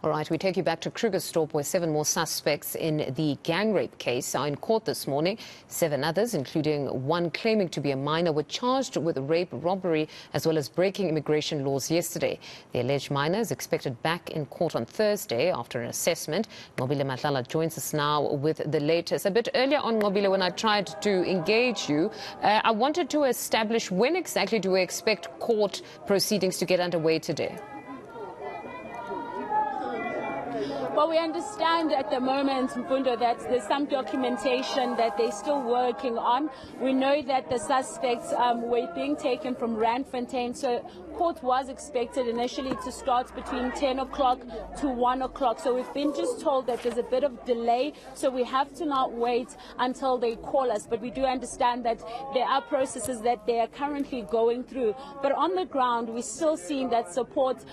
All right, we take you back to Krugersdorp, where 7 more suspects in the gang rape case are in court this morning. 7 others, including one claiming to be a minor, were charged with rape, robbery, as well as breaking immigration laws yesterday. The alleged minor is expected back in court on Thursday after an assessment. Nqobile Madlala joins us now with the latest. A bit earlier on, Nqobile, when I tried to engage you, I wanted to establish when exactly do we expect court proceedings to get underway today? Well, we understand at the moment, Mfundo, that there's some documentation that they're still working on. We know that the suspects were being taken from Randfontein, so court was expected initially to start between 10 o'clock to 1 o'clock. So we've been just told that there's a bit of delay, so we have to not wait until they call us. But we do understand that there are processes that they are currently going through. But on the ground, we're still seeing that support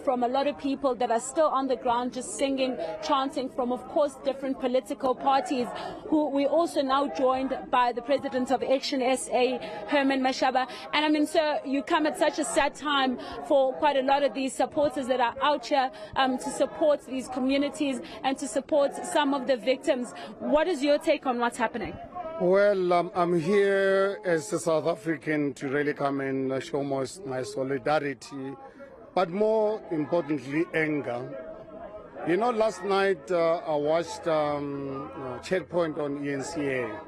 from a lot of people that are still on the ground, just singing, chanting from, of course, different political parties, who we also now joined by the president of Action SA, Herman Mashaba. And I mean, sir, you come at such a sad time for quite a lot of these supporters that are out here to support these communities and to support some of the victims. What is your take on what's happening? Well, I'm here as a South African to really come and show my solidarity, but more importantly, anger. You know, last night I watched Checkpoint on eNCA.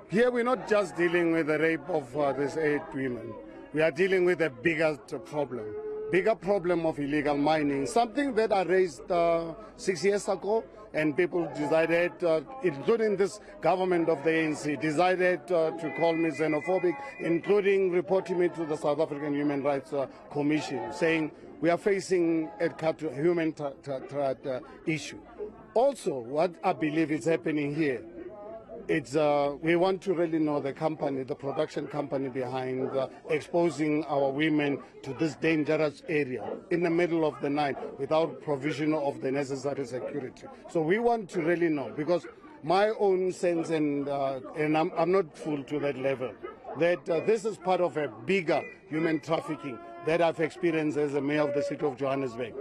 Here we're not just dealing with the rape of these 8 women. We are dealing with a bigger problem of illegal mining, something that I raised 6 years ago, and people decided, including this government of the ANC, decided to call me xenophobic, including reporting me to the South African Human Rights Commission, saying we are facing a human rights issue. Also, what I believe is happening here, it's we want to really know the company, the production company behind exposing our women to this dangerous area in the middle of the night without provision of the necessary security. So we want to really know, because my own sense, and I'm not full to that level, that this is part of a bigger human trafficking that I've experienced as a mayor of the city of Johannesburg.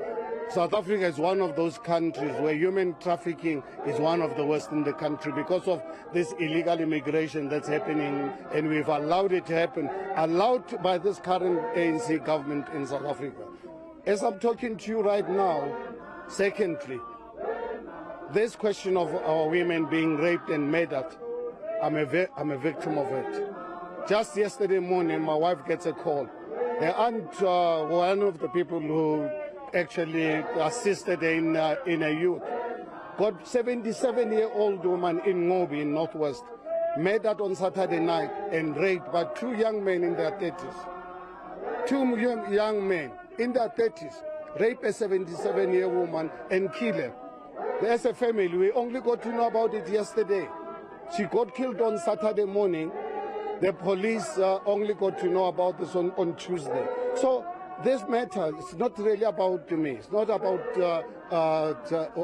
South Africa is one of those countries where human trafficking is one of the worst in the country because of this illegal immigration that's happening, and we've allowed it to happen, allowed by this current ANC government in South Africa. As I'm talking to you right now, secondly, this question of our women being raped and murdered, I'm a victim of it. Just yesterday morning, my wife gets a call. The aunt, one of the people who actually assisted in a youth, got 77-year-old woman in Nqobile in Northwest, murdered on Saturday night and raped by 2 young men in their 30s. 2 young men in their 30s rape a 77-year woman and kill her. As a family, we only got to know about it yesterday. She got killed on Saturday morning. The police only got to know about this on Tuesday. So this matter is not really about me. It's not about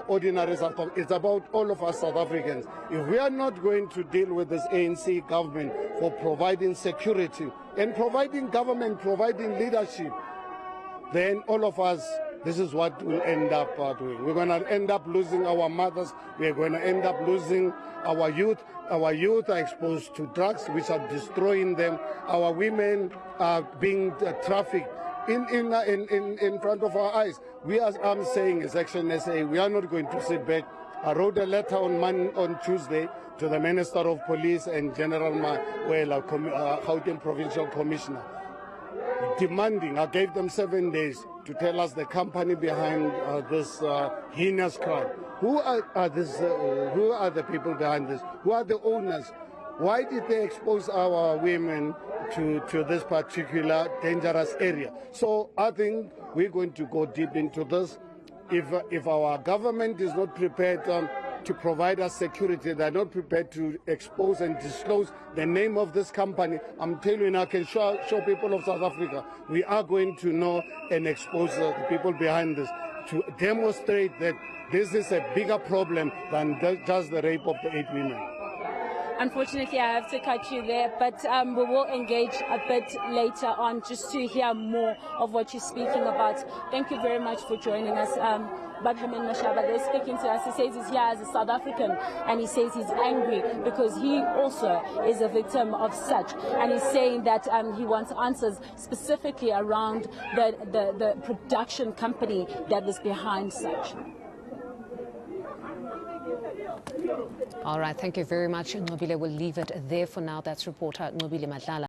ordinary South Africans. It's about all of us South Africans. If we are not going to deal with this ANC government for providing security and providing government, providing leadership, then all of us, this is what we'll end up doing. We're going to end up losing our mothers. We're going to end up losing our youth. Our youth are exposed to drugs, which are destroying them. Our women are being trafficked in front of our eyes. We, as I'm saying, as Action SA, we are not going to sit back. I wrote a letter on Tuesday to the Minister of Police and General Gauteng Provincial Commissioner, demanding, I gave them 7 days to tell us the company behind this heinous crime. Who are the people behind this? Who are the owners? Why did they expose our women to this particular dangerous area? So I think we're going to go deep into this. If our government is not prepared to provide us security, they're not prepared to expose and disclose the name of this company, I'm telling you, I can show people of South Africa, we are going to know and expose the people behind this to demonstrate that this is a bigger problem than just the rape of the 8 women. Unfortunately, I have to cut you there, but we will engage a bit later on just to hear more of what you're speaking about. Thank you very much for joining us. Badlaman Mashaba, they're speaking to us. He says he's here as a South African, and he says he's angry because he also is a victim of such. And he's saying that he wants answers specifically around the production company that was behind such. All right, thank you very much, Nqobile. We'll leave it there for now. That's reporter Nqobile Madlala.